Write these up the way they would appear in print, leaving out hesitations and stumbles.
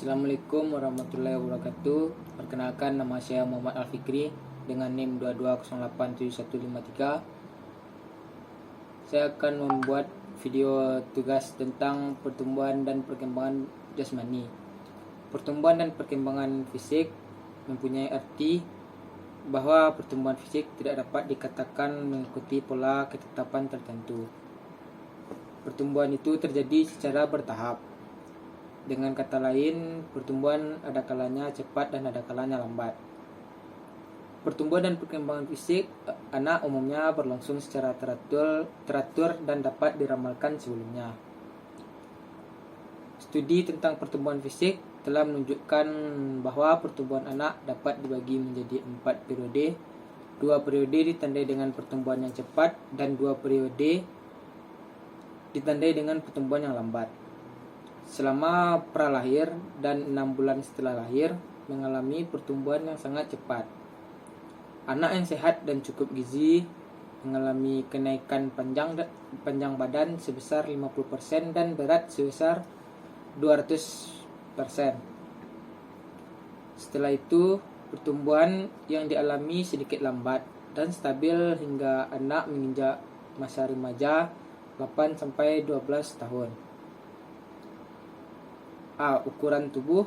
Assalamualaikum warahmatullahi wabarakatuh. Perkenalkan, nama saya Muhammad Al-Fikri dengan NIM 22087153. Saya akan membuat video tugas tentang pertumbuhan dan perkembangan jasmani. Pertumbuhan dan perkembangan fisik mempunyai arti bahwa pertumbuhan fisik tidak dapat dikatakan mengikuti pola ketetapan tertentu. Pertumbuhan itu terjadi secara bertahap. Dengan kata lain, pertumbuhan ada kalanya cepat dan ada kalanya lambat. Pertumbuhan dan perkembangan fisik anak umumnya berlangsung secara teratur dan dapat diramalkan sebelumnya. Studi tentang pertumbuhan fisik telah menunjukkan bahwa pertumbuhan anak dapat dibagi menjadi 4 periode. 2 periode ditandai dengan pertumbuhan yang cepat dan 2 periode ditandai dengan pertumbuhan yang lambat. Selama pralahir dan 6 bulan setelah lahir mengalami pertumbuhan yang sangat cepat. Anak yang sehat dan cukup gizi mengalami kenaikan panjang badan sebesar 50% dan berat sebesar 200%. Setelah itu, pertumbuhan yang dialami sedikit lambat dan stabil hingga anak menginjak masa remaja 8-12 tahun. Ukuran tubuh.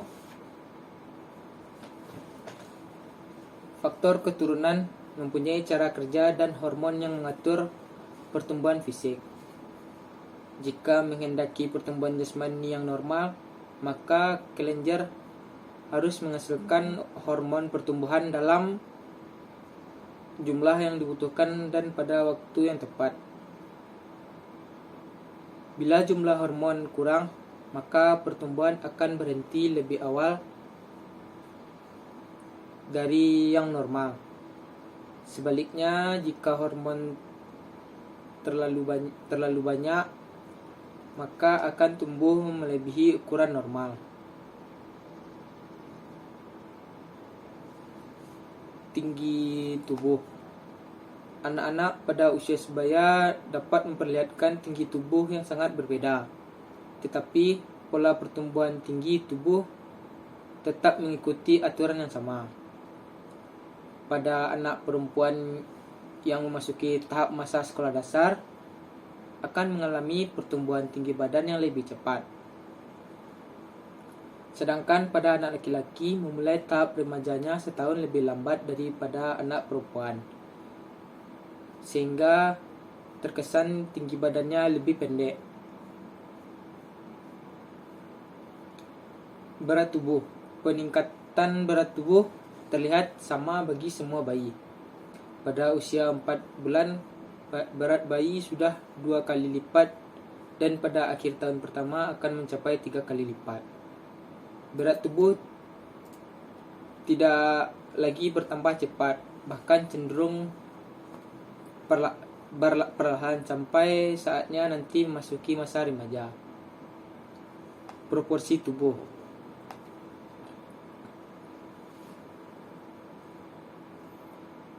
Faktor keturunan mempunyai cara kerja dan hormon yang mengatur pertumbuhan fisik. Jika menghendaki pertumbuhan jasmani yang normal, maka kelenjar harus menghasilkan hormon pertumbuhan dalam jumlah yang dibutuhkan dan pada waktu yang tepat. Bila jumlah hormon kurang, maka pertumbuhan akan berhenti lebih awal dari yang normal. Sebaliknya, jika hormon terlalu banyak, maka akan tumbuh melebihi ukuran normal. Tinggi tubuh. Anak-anak pada usia sebaya dapat memperlihatkan tinggi tubuh yang sangat berbeda. Tetapi pola pertumbuhan tinggi tubuh tetap mengikuti aturan yang sama. Pada anak perempuan yang memasuki tahap masa sekolah dasar akan mengalami pertumbuhan tinggi badan yang lebih cepat. Sedangkan pada anak laki-laki memulai tahap remajanya setahun lebih lambat daripada anak perempuan, sehingga terkesan tinggi badannya lebih pendek. Berat tubuh. Peningkatan berat tubuh terlihat sama bagi semua bayi. Pada usia 4 bulan, berat bayi sudah 2 kali lipat dan pada akhir tahun pertama akan mencapai 3 kali lipat. Berat tubuh tidak lagi bertambah cepat, bahkan cenderung perlahan sampai saatnya nanti memasuki masa remaja. Proporsi tubuh.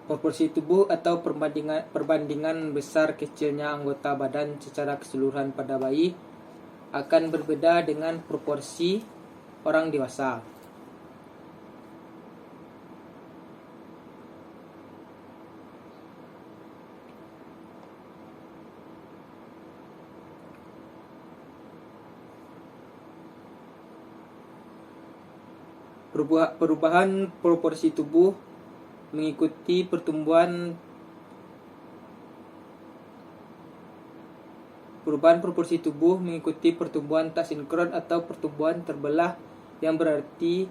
Proporsi tubuh atau perbandingan besar kecilnya anggota badan secara keseluruhan pada bayi akan berbeda dengan proporsi orang dewasa. Perubahan proporsi tubuh mengikuti pertumbuhan. Perubahan proporsi tubuh mengikuti pertumbuhan tak sinkron atau pertumbuhan terbelah, yang berarti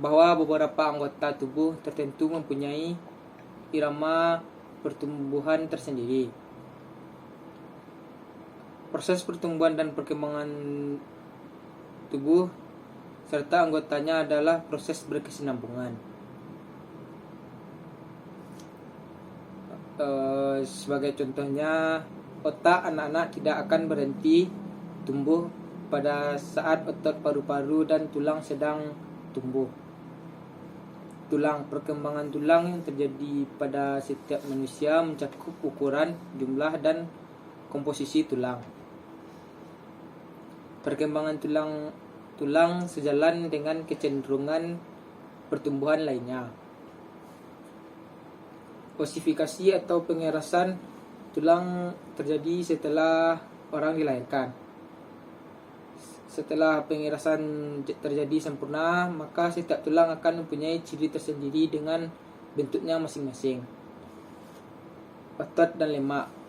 bahwa beberapa anggota tubuh tertentu mempunyai irama pertumbuhan tersendiri. Proses pertumbuhan dan perkembangan tubuh serta anggotanya adalah proses berkesinambungan. Sebagai contohnya, otak anak-anak tidak akan berhenti tumbuh pada saat otot paru-paru dan tulang sedang tumbuh. Perkembangan tulang yang terjadi pada setiap manusia mencakup ukuran, jumlah, dan komposisi tulang. Perkembangan tulang sejalan dengan kecenderungan pertumbuhan lainnya. Osifikasi atau pengerasan tulang terjadi setelah orang dilahirkan. Setelah pengerasan terjadi sempurna, maka setiap tulang akan mempunyai ciri tersendiri dengan bentuknya masing-masing. Otot dan lemak.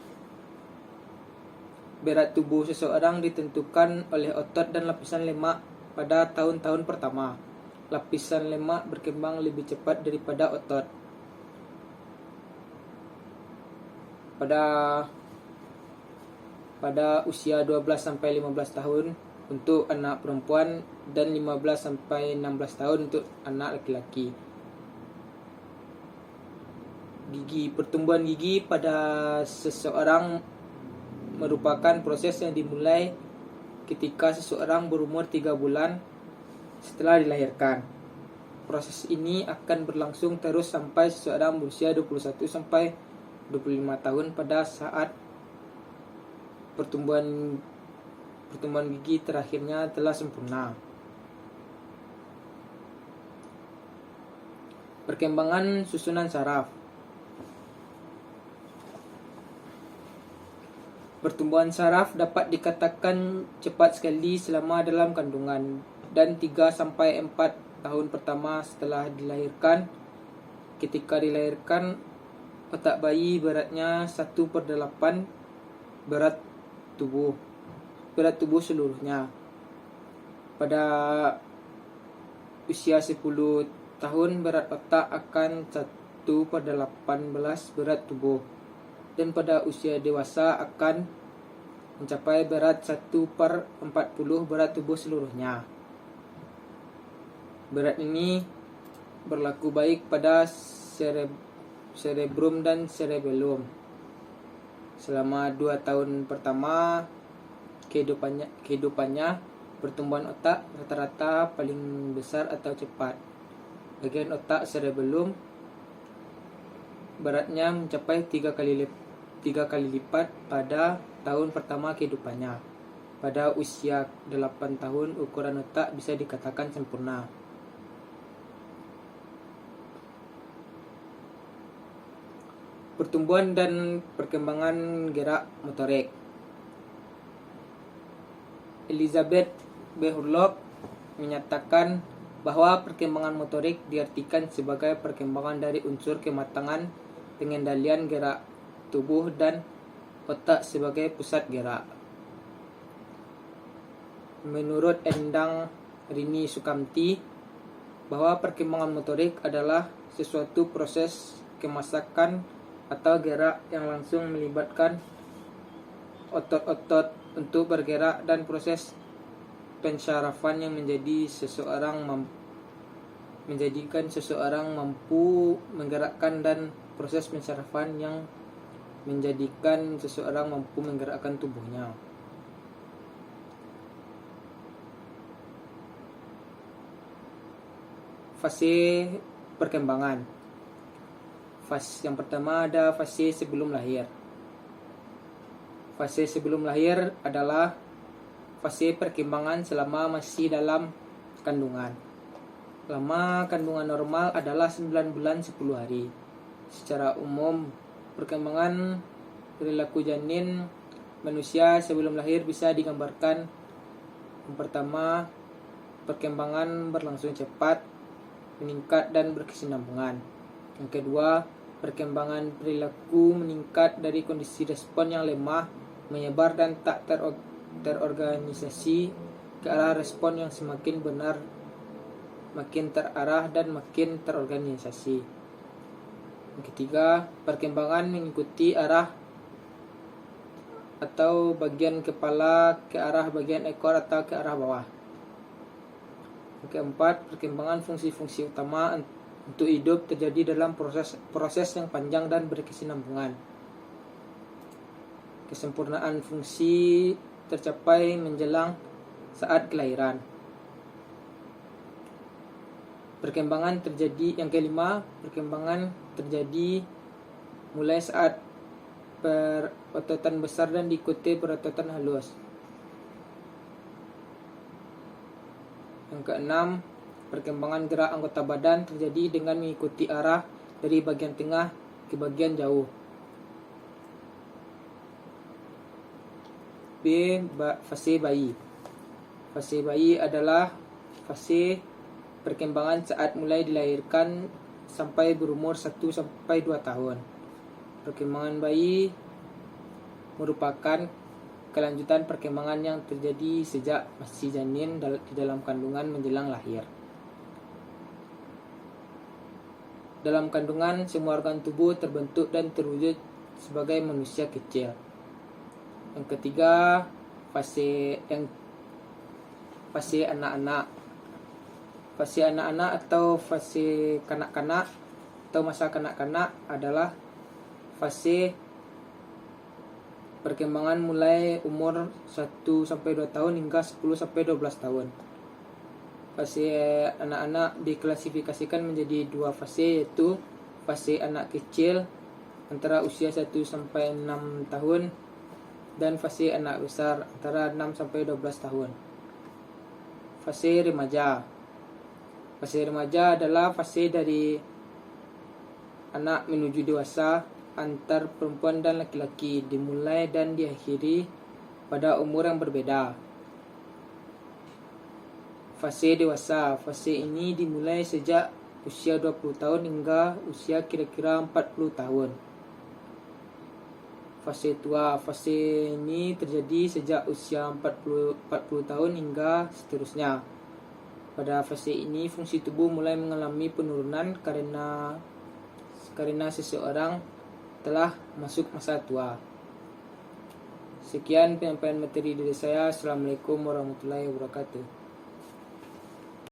Berat tubuh seseorang ditentukan oleh otot dan lapisan lemak pada tahun-tahun pertama. Lapisan lemak berkembang lebih cepat daripada otot. Pada usia 12-15 tahun untuk anak perempuan dan 15-16 tahun untuk anak laki-laki. Pertumbuhan gigi pada seseorang merupakan proses yang dimulai ketika seseorang berumur 3 bulan setelah dilahirkan. Proses ini akan berlangsung terus sampai seseorang berusia 21 sampai 25 tahun pada saat pertumbuhan gigi terakhirnya telah sempurna. Perkembangan susunan saraf. Pertumbuhan saraf dapat dikatakan cepat sekali selama dalam kandungan dan 3-4 tahun pertama setelah dilahirkan. Ketika dilahirkan, otak bayi beratnya 1/8 berat tubuh seluruhnya. Pada usia 10 tahun berat otak akan 1/18 berat tubuh. Dan pada usia dewasa akan mencapai berat 1/40 berat tubuh seluruhnya. Berat ini berlaku baik pada cerebrum dan cerebellum. Selama 2 tahun pertama kehidupannya, pertumbuhan otak rata-rata paling besar atau cepat. Bagian otak cerebellum beratnya mencapai 3 kali lipat pada tahun pertama kehidupannya. Pada usia 8 tahun, ukuran otak bisa dikatakan sempurna. Pertumbuhan dan perkembangan gerak motorik. Elizabeth B. Hurlock menyatakan bahwa perkembangan motorik diartikan sebagai perkembangan dari unsur kematangan pengendalian gerak tubuh dan otak sebagai pusat gerak. Menurut Endang Rini Sukamti, bahwa perkembangan motorik adalah sesuatu proses kemasakan atau gerak yang langsung melibatkan otot-otot untuk bergerak dan proses pensyarafan yang menjadikan seseorang mampu menggerakkan dan proses pensyarafan yang menjadikan seseorang mampu menggerakkan tubuhnya. Fase perkembangan. Yang pertama ada fase sebelum lahir. Fase sebelum lahir adalah fase perkembangan selama masih dalam kandungan. Lama kandungan normal adalah 9 bulan 10 hari. Secara umum, perkembangan perilaku janin manusia sebelum lahir bisa digambarkan. Yang pertama, perkembangan berlangsung cepat, meningkat dan berkesinambungan. Yang kedua, perkembangan perilaku meningkat dari kondisi respon yang lemah, menyebar dan tak terorganisasi ke arah respon yang semakin benar, makin terarah dan makin terorganisasi. Yang ketiga, perkembangan mengikuti arah atau bagian kepala ke arah bagian ekor atau ke arah bawah. Yang keempat, perkembangan fungsi-fungsi utama untuk hidup terjadi dalam proses yang panjang dan berkesinambungan. Kesempurnaan fungsi tercapai menjelang saat kelahiran. Perkembangan terjadi. Yang kelima, perkembangan terjadi mulai saat perototan besar dan diikuti perototan halus. Yang keenam, perkembangan gerak anggota badan terjadi dengan mengikuti arah dari bagian tengah ke bagian jauh. B. Fase bayi. Fase bayi adalah fase perkembangan saat mulai dilahirkan sampai berumur 1 sampai 2 tahun. Perkembangan bayi merupakan kelanjutan perkembangan yang terjadi sejak masih janin di dalam kandungan menjelang lahir. Dalam kandungan, semua organ tubuh terbentuk dan terwujud sebagai manusia kecil. Yang ketiga, fase anak-anak. Fase anak-anak atau fase kanak-kanak atau masa kanak-kanak adalah fase perkembangan mulai umur 1 sampai 2 tahun hingga 10 sampai 12 tahun. Fase anak-anak diklasifikasikan menjadi 2 fase, yaitu fase anak kecil antara usia 1 sampai 6 tahun dan fase anak besar antara 6 sampai 12 tahun. Fase remaja. Fase remaja adalah fase dari anak menuju dewasa antar perempuan dan laki-laki, dimulai dan diakhiri pada umur yang berbeda. Fase dewasa. Fase ini dimulai sejak usia 20 tahun hingga usia kira-kira 40 tahun. Fase tua. Fase ini terjadi sejak usia 40 tahun hingga seterusnya. Pada fase ini fungsi tubuh mulai mengalami penurunan karena seseorang telah masuk masa tua. Sekian penyampaian materi dari saya. Assalamualaikum warahmatullahi wabarakatuh.